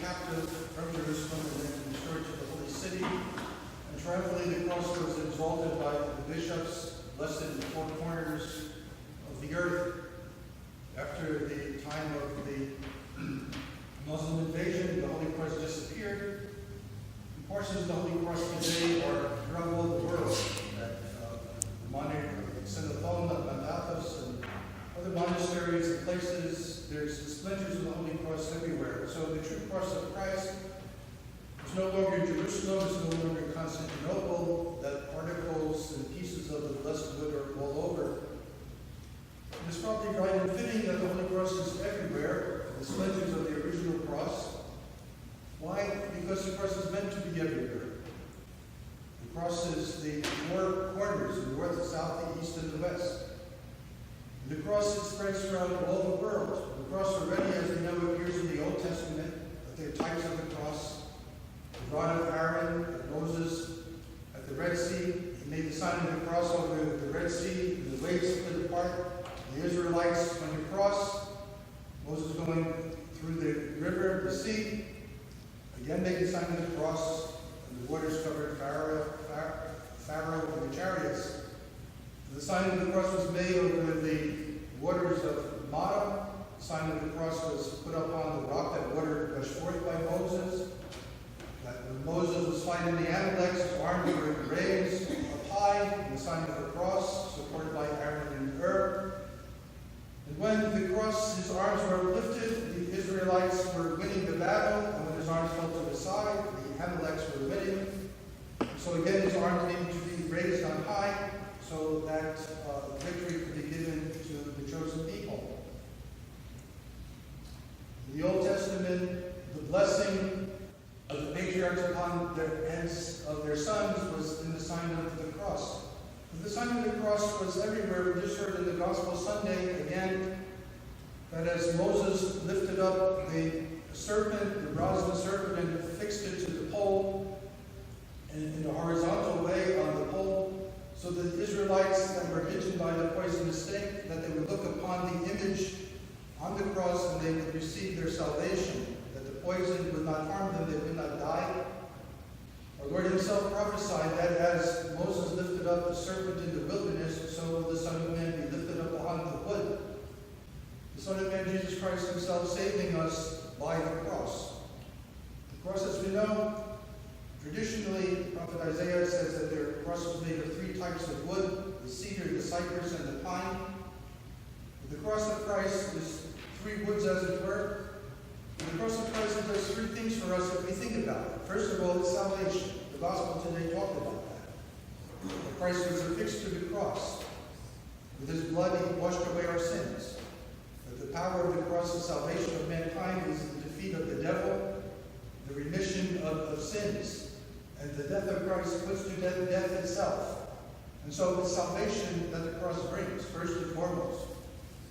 captive from Jerusalem and then restored to the holy city. And triumphantly the cross was exalted by the bishops, blessed in the four corners of the earth. After the time of the Muslim invasion, the Holy Cross disappeared. Portions of the Holy Cross today are throughout all the world. At the monastery of Exaltation, Mandatos, and other monasteries and places, there's splinters of the Holy Cross everywhere. So the true cross of Christ is no longer in Jerusalem, it's no longer in Constantinople, that particles and pieces of the blessed wood are all over. It's probably right and fitting that the Holy Cross is everywhere, the splinters of the original cross. Why? Because the cross is meant to be everywhere. The cross is the four corners, the north, the south, the east, and the west. And the cross it spreads throughout all the world. The cross already, as we know, appears in the Old Testament, but there are types of the cross. The rod of Aaron, of Moses, at the Red Sea. He made the sign of the cross over the Red Sea, and the waves split apart. The Israelites, when you cross, Moses going through the river, the sea, again made the sign of the cross, and the waters covered Pharaoh and the chariots. The sign of the cross was made over the waters of Mara. The sign of the cross was put up on the rock that water gushed forth by Moses. That when Moses was fighting the Amaleks, his arms were raised up high, and the sign of the cross, supported by Aaron and Hur. And when the cross, his arms were lifted, the Israelites were winning the battle, and when his arms fell to the side, the Amaleks were winning. So again, his arms needed to be raised on high, so that victory could be given to the chosen people. In the Old Testament, the blessing of the patriarchs upon the heads of their sons was in the sign of the cross. The sign of the cross was everywhere. We just heard in the Gospel Sunday again that as Moses lifted up the serpent, the brazen serpent, and fixed it to the pole in a horizontal way on the pole, so that the Israelites that were bitten by the poisonous snake, that they would look upon the image on the cross and they would receive their salvation, that the poison would not harm them, they would not die. Our Lord himself prophesied that as Moses lifted up the serpent in the wilderness, so will the Son of Man be lifted up on the wood. The Son of Man, Jesus Christ himself, saving us by the cross. The cross, as we know, traditionally, the prophet Isaiah says that the cross was made of three types of wood, the cedar, the cypress, and the pine. The cross of Christ is three woods, as it were. The cross of Christ does three things for us if we think about it. First of all, it's salvation. The gospel today talked about that. That Christ was affixed to the cross. With his blood, he washed away our sins. That the power of the cross is salvation of mankind is the defeat of the devil, the remission of sins, and the death of Christ puts to death death itself. And so it's salvation that the cross brings, first and foremost.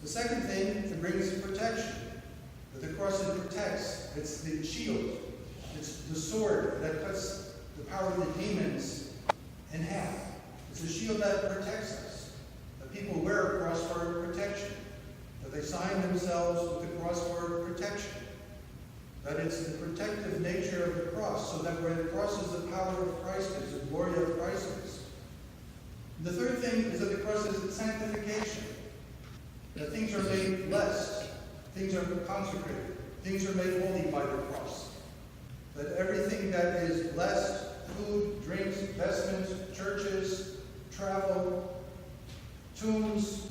The second thing, it brings protection. That the cross it protects. It's the shield. It's the sword that cuts the power of the demons in half. It's a shield that protects us. That people wear a cross for protection. That they sign themselves with the cross for protection. That it's the protective nature of the cross, so that where the cross is the power of Christ is, the glory of Christ is. And the third thing is that the cross is sanctification. That things are made blessed. Things are consecrated. Things are made holy by the cross. That everything that is blessed, food, drinks, vestments, churches, travel, tombs,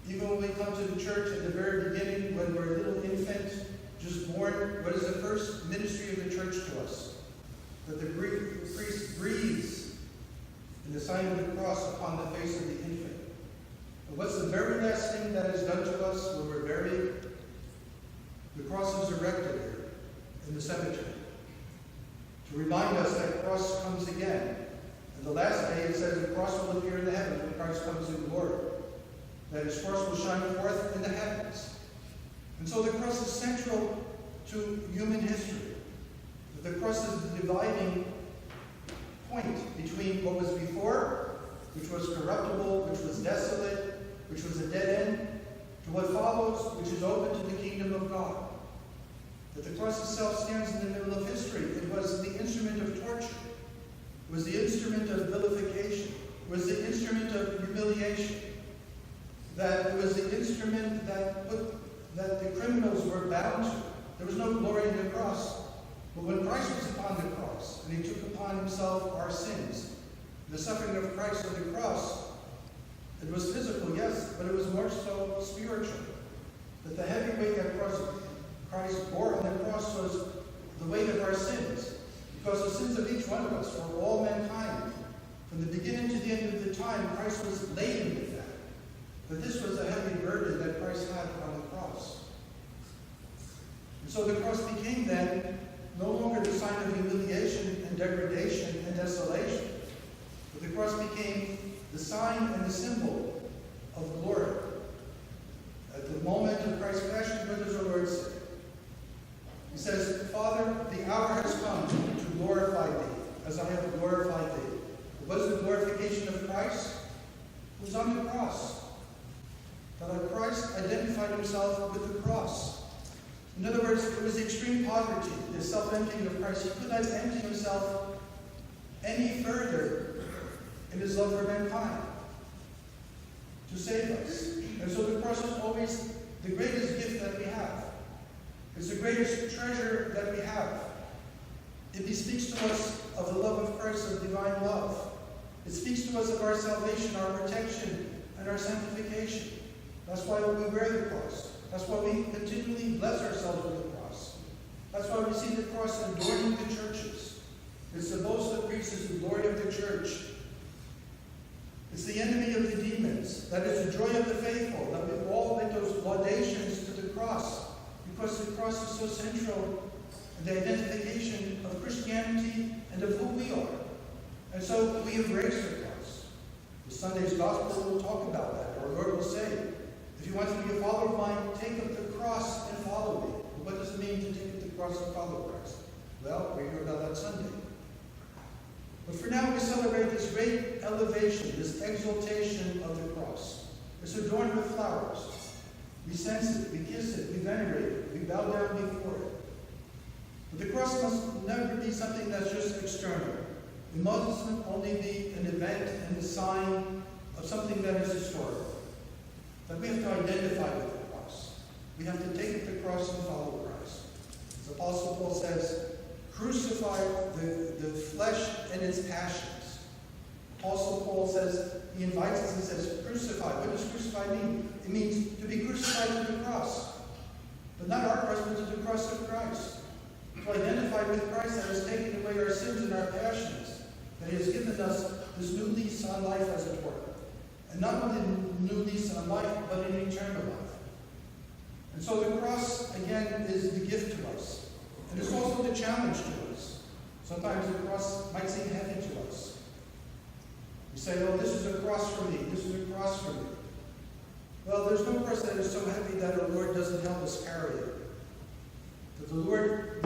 even when we come to the church at the very beginning, when we're a little infant, just born, what is the first ministry of the church to us? That the priest breathes in the sign of the cross upon the face of the infant. And what's the very last thing that is done to us when we're buried? The cross is erected here in the cemetery to remind us that cross comes again. And the last day it says the cross will appear in the heavens when Christ comes in glory. That his cross will shine forth in the heavens. And so the cross is central to human history. The cross is the dividing point between what was before, which was corruptible, which was desolate, which was a dead end, to what follows, which is open to the kingdom of God. That the cross itself stands in the middle of history. It was the instrument of torture. It was the instrument of vilification. It was the instrument of humiliation. That it was the instrument that the criminals were bound to. There was no glory in the cross. But when Christ was upon the cross, and he took upon himself our sins, the suffering of Christ on the cross, it was physical, yes, but it was more so spiritual. That the heavy weight that Christ bore on the cross was the weight of our sins. Because the sins of each one of us, for all mankind, from the beginning to the end of the time, Christ was laden with that. But this was a heavy burden that Christ had on the cross. And so the cross became then no longer the sign of humiliation and degradation and desolation, but the cross became the sign and the symbol of glory. At the moment of Christ's passion, what does our Lord say? He says, Father, the hour has come to glorify thee, as I have glorified thee. What is the glorification of Christ? It was on the cross. That Christ identified himself with the cross. In other words, it was extreme poverty, the self-emptying of Christ. He could not empty himself any further in his love for mankind to save us. And so the cross is always the greatest gift that we have. It's the greatest treasure that we have. It speaks to us of the love of Christ, of divine love. It speaks to us of our salvation, our protection, and our sanctification. That's why we wear the cross. That's why we continually bless ourselves with the cross. That's why we see the cross adorning the churches. It's the boast that preaches the glory of the church. It's the enemy of the demons. That is the joy of the faithful. That we all make those laudations to the cross. Because the cross is so central in the identification of Christianity and of who we are. And so we embrace the cross. The Sunday's gospel will talk about that. Our Lord will say, if you want to be a follower of mine, take up the cross and follow me. What does it mean to take up the cross and follow Christ? Well, we hear about that Sunday. But for now, we celebrate this great elevation, this exaltation of the cross. It's adorned with flowers. We sense it, we kiss it, we venerate it, we bow down before it. But the cross must never be something that's just external. It must only be an event and a sign of something that is historical. That we have to identify with the cross. We have to take up the cross and follow Christ. As Apostle Paul says, crucify the flesh and its passions. Apostle Paul says, he invites us and says, crucify. What does crucify mean? It means to be crucified to the cross. But not our cross, but to the cross of Christ. To identify with Christ that has taken away our sins and our passions. That he has given us this new lease on life, as it were. And not only a new lease on life, but an eternal life. And so the cross, again, is the gift to us. And it's also the challenge to us. Sometimes the cross might seem heavy to us. We say, oh, this is a cross for me. This is a cross for me. Well, there's no cross that is so heavy that our Lord doesn't help us carry it. That the Lord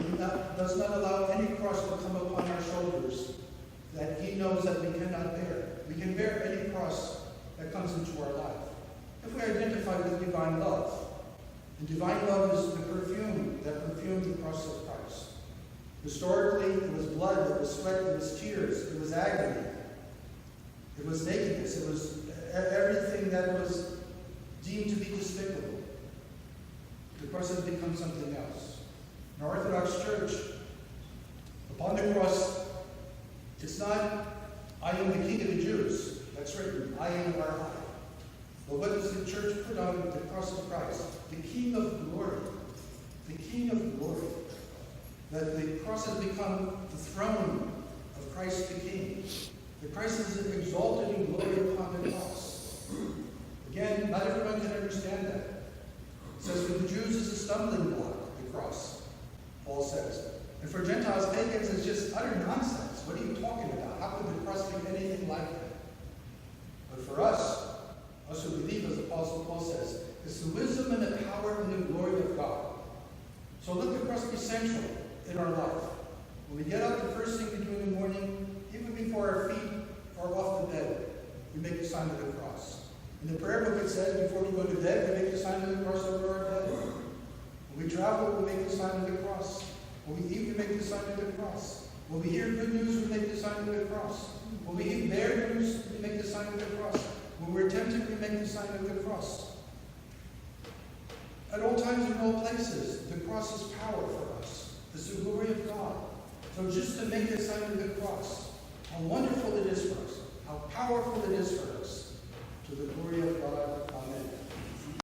does not allow any cross to come upon our shoulders that he knows that we cannot bear. We can bear any cross that comes into our life. If we identify with divine love, and divine love is the perfume that perfumed the cross of Christ. Historically, it was blood, it was sweat, it was tears, it was agony, it was nakedness, it was everything that was deemed to be despicable. The cross has become something else. In our Orthodox Church, upon the cross, it's not, I am the King of the Jews. That's written, I am our high. But what does the church put on the cross of Christ? The King of glory. The King of glory. That the cross has become the throne of Christ the King. That Christ is exalted in glory upon the cross. Again, not everyone can understand that. It says for the Jews it's a stumbling block, the cross, Paul says. And for Gentiles, pagans, it's just utter nonsense. What are you talking about? How could the cross be anything like that? But for us who believe, as Apostle Paul says, it's the wisdom and the power and the glory of God. So let the cross be central in our life. When we get up, the first thing we do in the morning, even before our feet are off the bed, we make the sign of the cross. In the prayer book it says, before we go to bed, we make the sign of the cross over our bed. When we travel, we make the sign of the cross. When we eat, we make the sign of the cross. When we hear good news, we make the sign of the cross. When we hear bad news, we make the sign of the cross. When we're tempted, we make the sign of the cross. At all times and all places, the cross is power for us. It's the glory of God. So just to make the sign of the cross, how wonderful it is for us, how powerful it is for us, to the glory of God